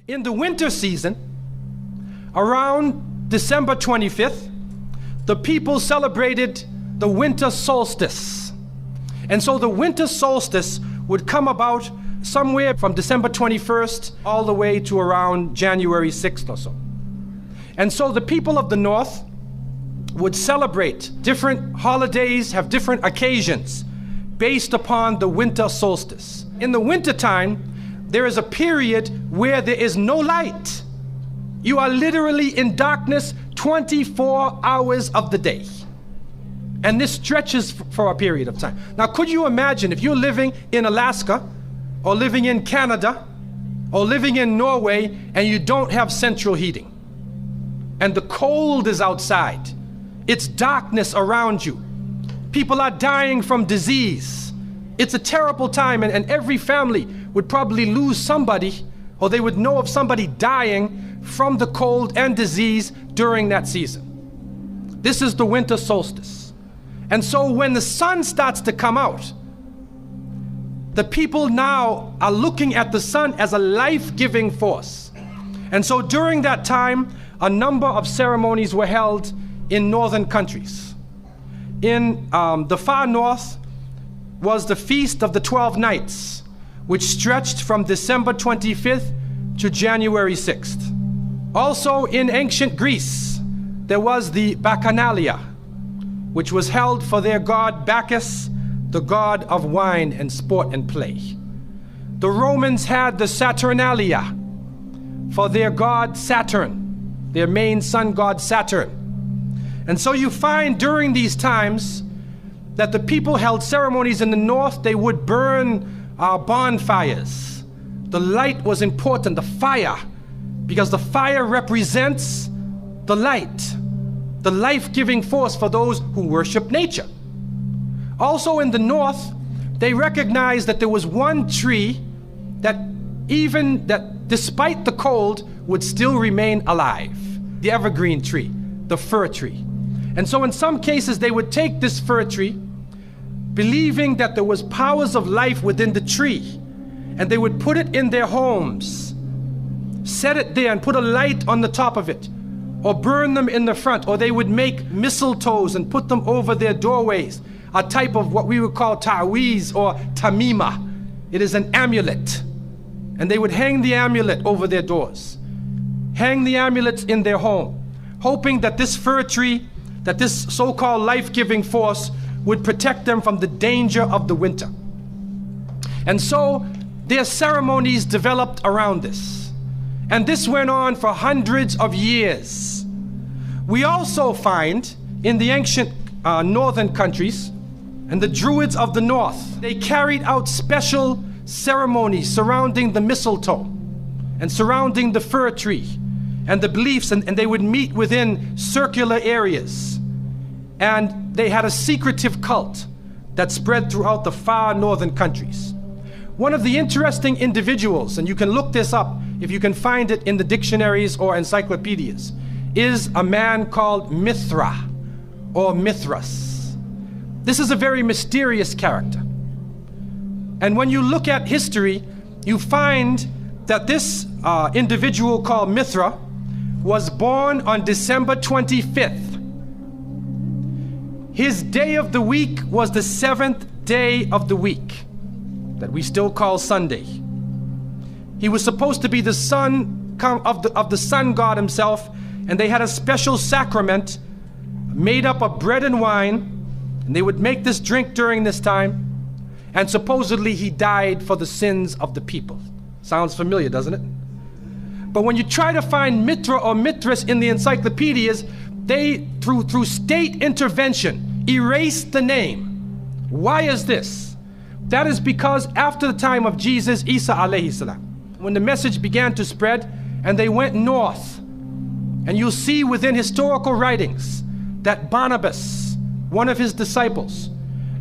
In the winter season, around December 25th, the people celebrated the winter solstice. And so the winter solstice would come about somewhere from December 21st all the way to around January 6th or so. And so the people of the north would celebrate different holidays, have different occasions based upon the winter solstice. In the wintertime, there is a period where there is no light. You are literally in darkness 24 hours of the day. And this stretches for a period of time. Now, could you imagine if you're living in Alaska or living in Canada or living in Norway and you don't have central heating and the cold is outside, it's darkness around you. People are dying from disease. It's a terrible time, and every family would probably lose somebody, or they would know of somebody dying from the cold and disease during that season. This is the winter solstice. And so when the sun starts to come out, the people now are looking at the sun as a life-giving force. And so during that time, a number of ceremonies were held in northern countries. In the far north was the Feast of the 12 Nights, which stretched from December 25th to January 6th. Also in ancient Greece, there was the Bacchanalia, which was held for their god Bacchus, the god of wine and sport and play. The Romans had the Saturnalia for their god Saturn, their main sun god Saturn. And so you find during these times that the people held ceremonies in the north. They would burn bonfires. The light was important, the fire, because the fire represents the light, the life-giving force for those who worship nature. Also in the north, they recognized that there was one tree that despite the cold would still remain alive, the evergreen tree, the fir tree. And so in some cases they would take this fir tree, believing that there was powers of life within the tree, and they would put it in their homes, set it there and put a light on the top of it, or burn them in the front, or they would make mistletoes and put them over their doorways, a type of what we would call ta'weez or tamima. It is an amulet. And they would hang the amulet over their doors, hang the amulets in their home, hoping that this fir tree, that this so-called life-giving force would protect them from the danger of the winter. And so their ceremonies developed around this. And this went on for hundreds of years. We also find in the ancient northern countries, and the Druids of the north, they carried out special ceremonies surrounding the mistletoe and surrounding the fir tree and the beliefs, and they would meet within circular areas. And they had a secretive cult that spread throughout the far northern countries. One of the interesting individuals, and you can look this up if you can find it in the dictionaries or encyclopedias, is a man called Mithra or Mithras. This is a very mysterious character. And when you look at history, you find that this individual called Mithra was born on December 25th. His day of the week was the 7th day of the week, that we still call Sunday. He was supposed to be the son of the sun god himself, and they had a special sacrament made up of bread and wine, and they would make this drink during this time, and supposedly he died for the sins of the people. Sounds familiar, doesn't it? But when you try to find Mithra or Mithras in the encyclopedias, they, through state intervention, erased the name. Why is this? That is because after the time of Jesus, Isa alayhi salam, when the message began to spread and they went north, and you'll see within historical writings that Barnabas, one of his disciples,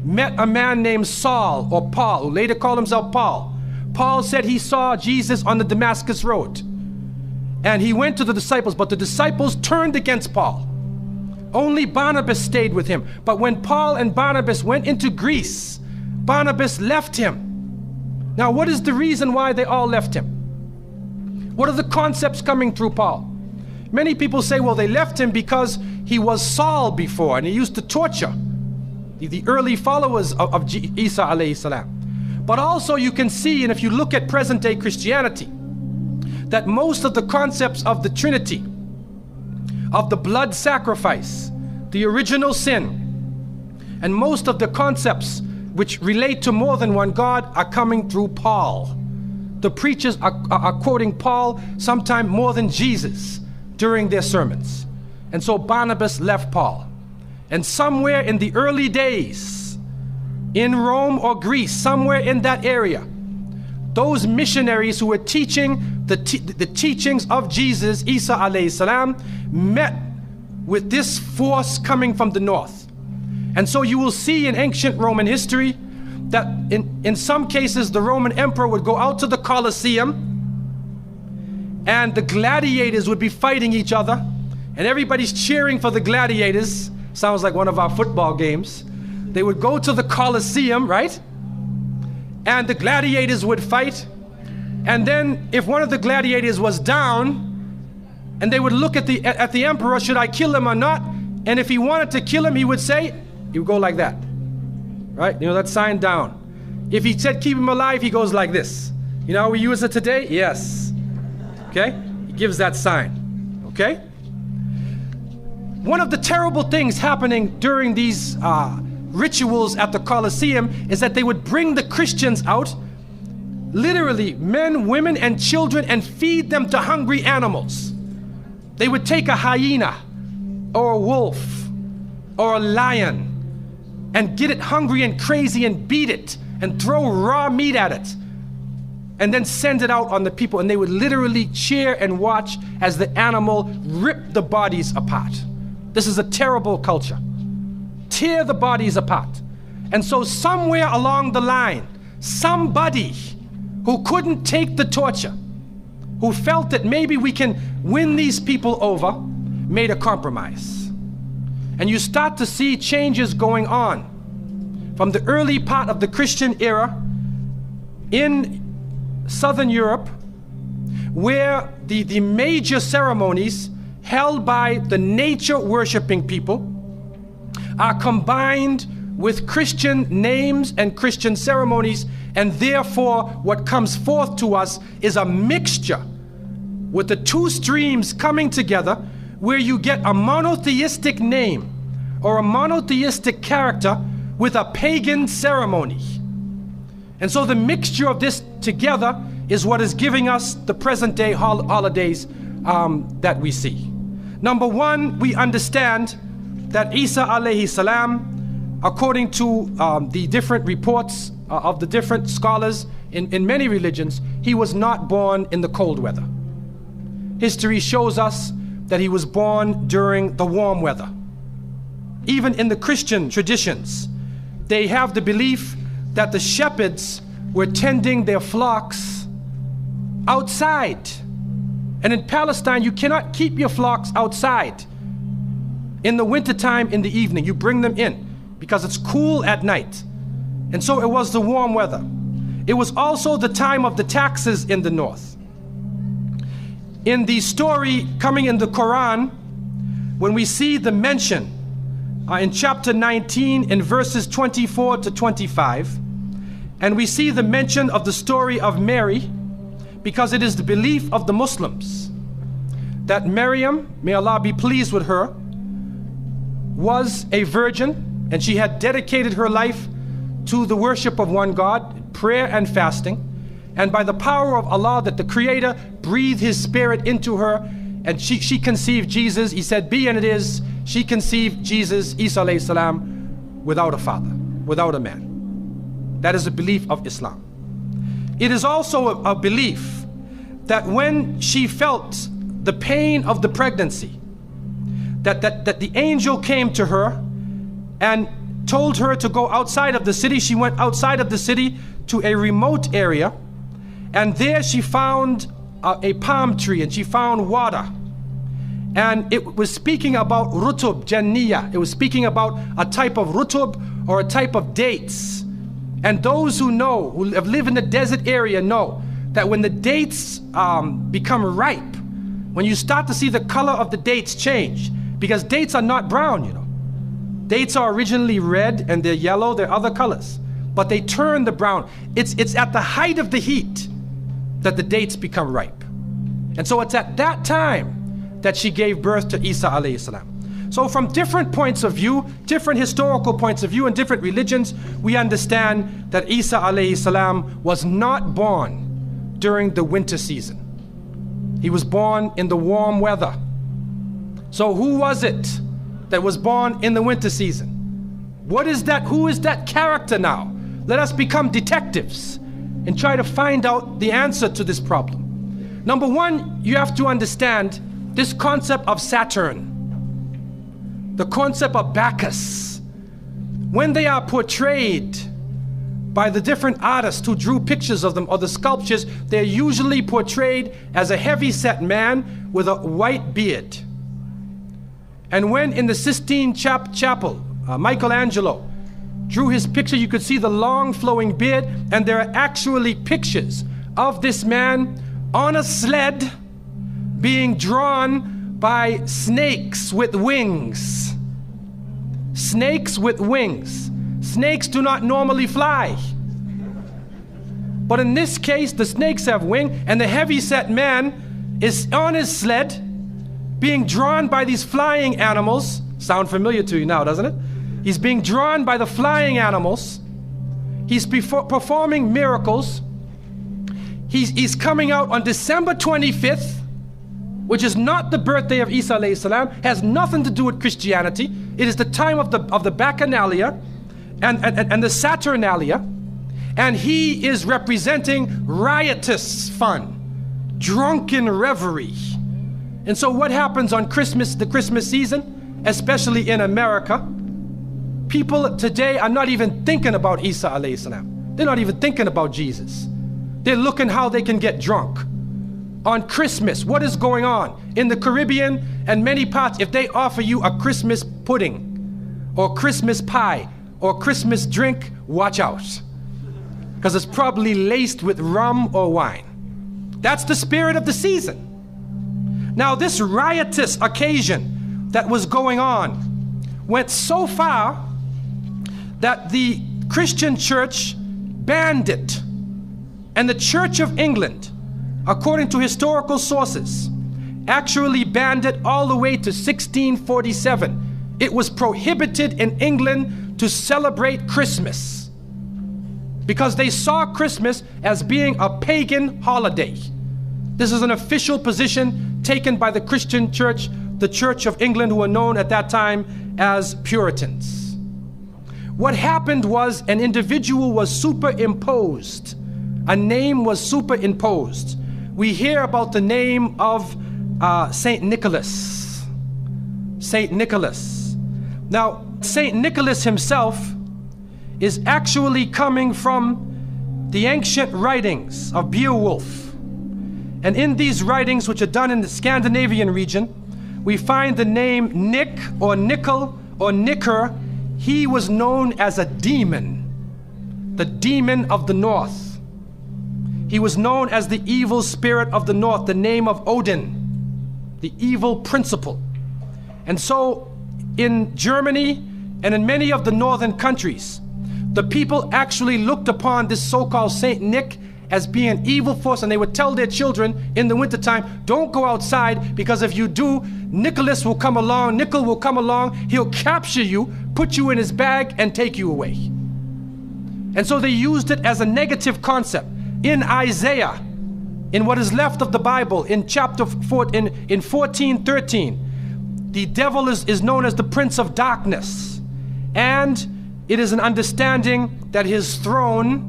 met a man named Saul or Paul, who later called himself Paul. Paul said he saw Jesus on the Damascus road. And he went to the disciples, but the disciples turned against Paul. Only Barnabas stayed with him. But when Paul and Barnabas went into Greece, Barnabas left him. Now, what is the reason why they all left him? What are the concepts coming through Paul? Many people say, well, they left him because he was Saul before and he used to torture the early followers of Isa alayhi salam. But also you can see, and if you look at present day Christianity, that most of the concepts of the Trinity, of the blood sacrifice, the original sin, and most of the concepts which relate to more than one God are coming through Paul. The preachers are quoting Paul sometime more than Jesus during their sermons. And so Barnabas left Paul. And somewhere in the early days, in Rome or Greece, somewhere in that area, those missionaries who were teaching the teachings of Jesus, Isa alayhi salam, met with this force coming from the north. And so you will see in ancient Roman history that in some cases the Roman emperor would go out to the Colosseum and the gladiators would be fighting each other and everybody's cheering for the gladiators. Sounds like one of our football games. They would go to the Colosseum, right? And the gladiators would fight. And then if one of the gladiators was down, and they would look at the emperor, should I kill him or not? And if he wanted to kill him, he would go like that, right? You know, that sign down. If he said keep him alive, he goes like this. You know how we use it today? Yes. Okay? He gives that sign. Okay? One of the terrible things happening during these rituals at the Colosseum is that they would bring the Christians out, literally men, women, and children, and feed them to hungry animals. They would take a hyena or a wolf or a lion and get it hungry and crazy and beat it and throw raw meat at it and then send it out on the people, and they would literally cheer and watch as the animal ripped the bodies apart. This is a terrible culture. Tear the bodies apart. And so somewhere along the line, somebody who couldn't take the torture, who felt that maybe we can win these people over, made a compromise. And you start to see changes going on from the early part of the Christian era in Southern Europe, where the major ceremonies held by the nature worshiping people are combined with Christian names and Christian ceremonies, and therefore what comes forth to us is a mixture with the two streams coming together, where you get a monotheistic name or a monotheistic character with a pagan ceremony. And so the mixture of this together is what is giving us the present day holidays that we see. Number one, we understand that Isa alayhi salam, according to the different reports of the different scholars in many religions, he was not born in the cold weather. History shows us that he was born during the warm weather. Even in the Christian traditions, they have the belief that the shepherds were tending their flocks outside. And in Palestine, you cannot keep your flocks outside in the wintertime in the evening. You bring them in because it's cool at night. And so it was the warm weather. It was also the time of the taxes in the north. In the story coming in the Quran, when we see the mention in chapter 19 in verses 24 to 25, and we see the mention of the story of Mary, because it is the belief of the Muslims that Maryam, may Allah be pleased with her, was a virgin, and she had dedicated her life to the worship of one God, prayer and fasting. And by the power of Allah, that the Creator breathed His Spirit into her, and she conceived Jesus. He said, be and it is. She conceived Jesus, Isa alayhi salam, without a father, without a man. That is a belief of Islam. It is also a belief that when she felt the pain of the pregnancy, that the angel came to her and told her to go outside of the city. She went outside of the city to a remote area, and there she found a palm tree, and she found water. And it was speaking about rutub, janniya. It was speaking about a type of rutub, or a type of dates. And those who know, who have lived in the desert area, know that when the dates become ripe, when you start to see the color of the dates change, because dates are not brown, you know. Dates are originally red and they're yellow, they're other colors, but they turn the brown. It's at the height of the heat that the dates become ripe. And so it's at that time that she gave birth to Isa alayhi salam. So from different points of view, different historical points of view and different religions, we understand that Isa alayhi salam was not born during the winter season. He was born in the warm weather. So who was it that was born in the winter season? What is that? Who is that character now? Let us become detectives and try to find out the answer to this problem. Number one, you have to understand this concept of Saturn, the concept of Bacchus. When they are portrayed by the different artists who drew pictures of them or the sculptures, they're usually portrayed as a heavy-set man with a white beard. And when in the Sistine Chapel, Michelangelo drew his picture, you could see the long flowing beard, and there are actually pictures of this man on a sled being drawn by snakes with wings. Snakes with wings. Snakes do not normally fly. But in this case, the snakes have wings, and the heavy-set man is on his sled being drawn by these flying animals. Sound familiar to you now, doesn't it? He's being drawn by the flying animals. He's performing miracles. He's coming out on December 25th, which is not the birthday of Isa alayhi salam, has nothing to do with Christianity. It is the time of the Bacchanalia and the Saturnalia, and he is representing riotous fun, drunken revelry. And so what happens on Christmas, the Christmas season, especially in America, people today are not even thinking about Isa alayhi salam. They're not even thinking about Jesus. They're looking how they can get drunk. On Christmas, what is going on? In the Caribbean and many parts, if they offer you a Christmas pudding or Christmas pie or Christmas drink, watch out. Because it's probably laced with rum or wine. That's the spirit of the season. Now, this riotous occasion that was going on went so far that the Christian church banned it. And the Church of England, according to historical sources, actually banned it all the way to 1647. It was prohibited in England to celebrate Christmas because they saw Christmas as being a pagan holiday. This is an official position taken by the Christian church, the Church of England, who were known at that time as Puritans. What happened was an individual was superimposed. A name was superimposed. We hear about the name of Saint Nicholas. Saint Nicholas. Now, Saint Nicholas himself is actually coming from the ancient writings of Beowulf. And in these writings, which are done in the Scandinavian region, we find the name Nick or Nickel or Nicker. He was known as a demon, the demon of the north. He was known as the evil spirit of the north, the name of Odin, the evil principle. And so in Germany and in many of the northern countries, the people actually looked upon this so-called Saint Nick as being an evil force, and they would tell their children in the wintertime, don't go outside, because if you do, Nicholas will come along, Nickel will come along, he'll capture you, put you in his bag, and take you away. And so they used it as a negative concept. In Isaiah, in what is left of the Bible, in chapter 4, in 14:13, the devil is known as the prince of darkness. And it is an understanding that his throne,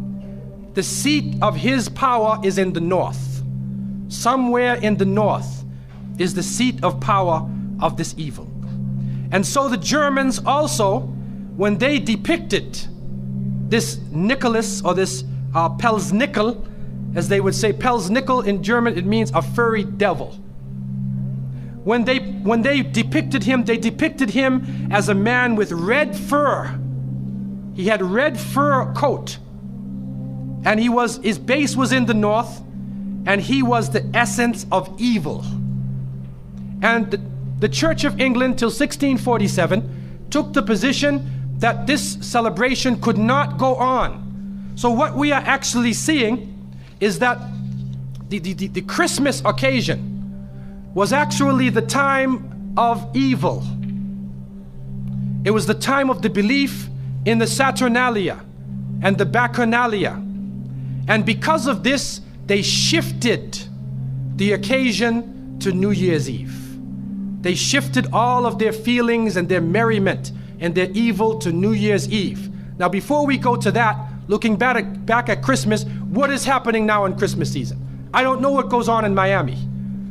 the seat of his power, is in the north. Somewhere in the north is the seat of power of this evil. And so the Germans also, when they depicted this Nicholas, or this Pelsnickel, as they would say, Pelsnickel in German, it means a furry devil. When they depicted him, they depicted him as a man with red fur. He had red fur coat. And his base was in the north, and he was the essence of evil. And the Church of England till 1647 took the position that this celebration could not go on. So what we are actually seeing is that the Christmas occasion was actually the time of evil. It was the time of the belief in the Saturnalia and the Bacchanalia. And because of this, they shifted the occasion to New Year's Eve. They shifted all of their feelings and their merriment and their evil to New Year's Eve. Now, before we go to that, looking back at Christmas, what is happening now in Christmas season? I don't know what goes on in Miami,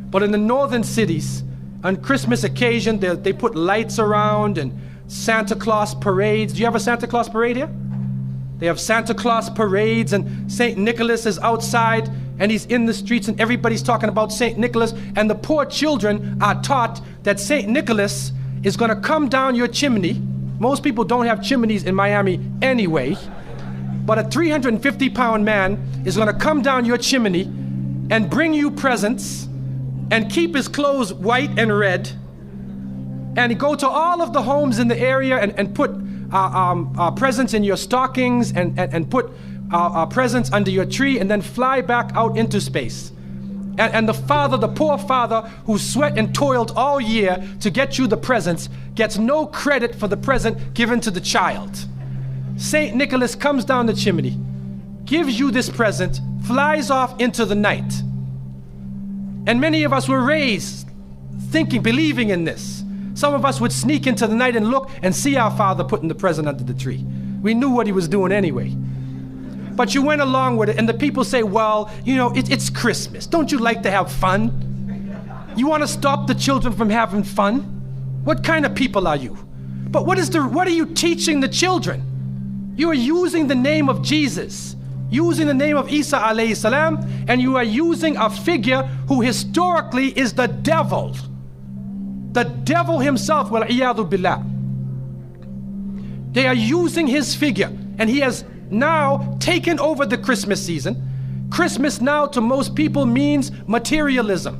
but in the northern cities, on Christmas occasion, they put lights around and Santa Claus parades. Do you have a Santa Claus parade here? They have Santa Claus parades, and St. Nicholas is outside and he's in the streets and everybody's talking about St. Nicholas, and the poor children are taught that St. Nicholas is going to come down your chimney. Most people don't have chimneys in Miami anyway, but a 350-pound man is going to come down your chimney and bring you presents and keep his clothes white and red, and go to all of the homes in the area and put presents in your stockings and put presents under your tree, and then fly back out into space. And the poor father who sweat and toiled all year to get you the presents gets no credit for the present given to the child. St. Nicholas comes down the chimney, gives you this present, flies off into the night. And many of us were raised thinking, believing in this. Some of us would sneak into the night and look and see our father putting the present under the tree. We knew what he was doing anyway. But you went along with it, and the people say, well, you know, it's Christmas. Don't you like to have fun? You want to stop the children from having fun? What kind of people are you? But what are you teaching the children? You are using the name of Jesus, using the name of Isa alayhi salam, and you are using a figure who historically is the devil. The devil himself, wal-iyadhu billah. They are using his figure, and he has now taken over the Christmas season. Christmas now to most people means materialism.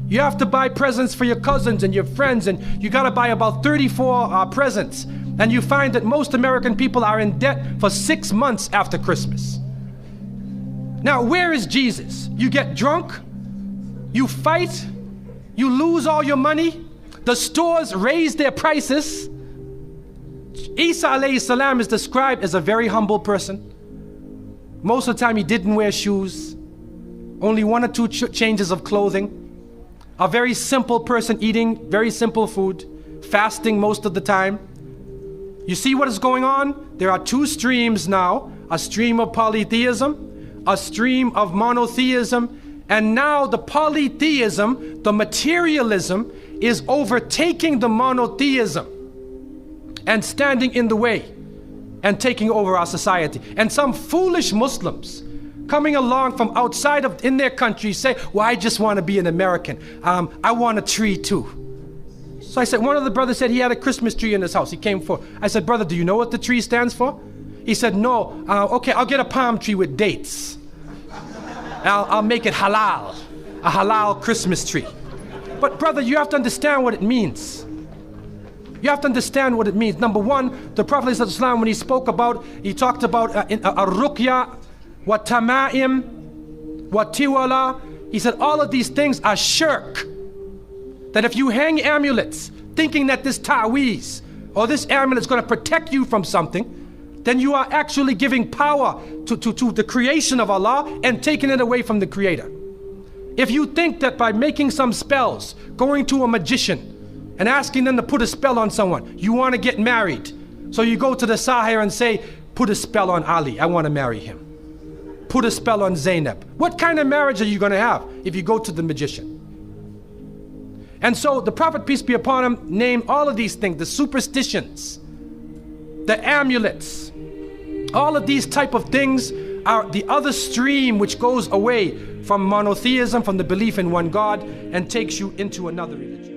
You have to buy presents for your cousins and your friends, and you got to buy about 34 presents. And you find that most American people are in debt for 6 months after Christmas. Now, where is Jesus? You get drunk, you fight, you lose all your money, the stores raise their prices. Isa alayhi salam is described as a very humble person. Most of the time he didn't wear shoes, only 1 or 2 changes of clothing. A very simple person eating very simple food, fasting most of the time. You see what is going on? There are 2 streams now, a stream of polytheism, a stream of monotheism, and now the polytheism, the materialism, is overtaking the monotheism and standing in the way and taking over our society. And some foolish Muslims coming along from outside of in their country say, well, I just want to be an American. I want a tree too. So I said, one of the brothers said he had a Christmas tree in his house. He came for, I said, brother, do you know what the tree stands for? He said, no. Okay, I'll get a palm tree with dates. I'll make it halal, a halal Christmas tree. But brother, you have to understand what it means. You have to understand what it means. Number one, the Prophet ﷺ, when he talked about ar-ruqya, wa tama'im, wa tiwala, he said all of these things are shirk. That if you hang amulets thinking that this ta'weez or this amulet is going to protect you from something, then you are actually giving power to the creation of Allah and taking it away from the Creator. If you think that by making some spells, going to a magician and asking them to put a spell on someone, you want to get married, so you go to the Sahir and say, put a spell on Ali, I want to marry him. Put a spell on Zainab. What kind of marriage are you going to have if you go to the magician? And so the Prophet, peace be upon him, named all of these things, the superstitions, the amulets, all of these type of things are the other stream which goes away from monotheism, from the belief in one God, and takes you into another religion.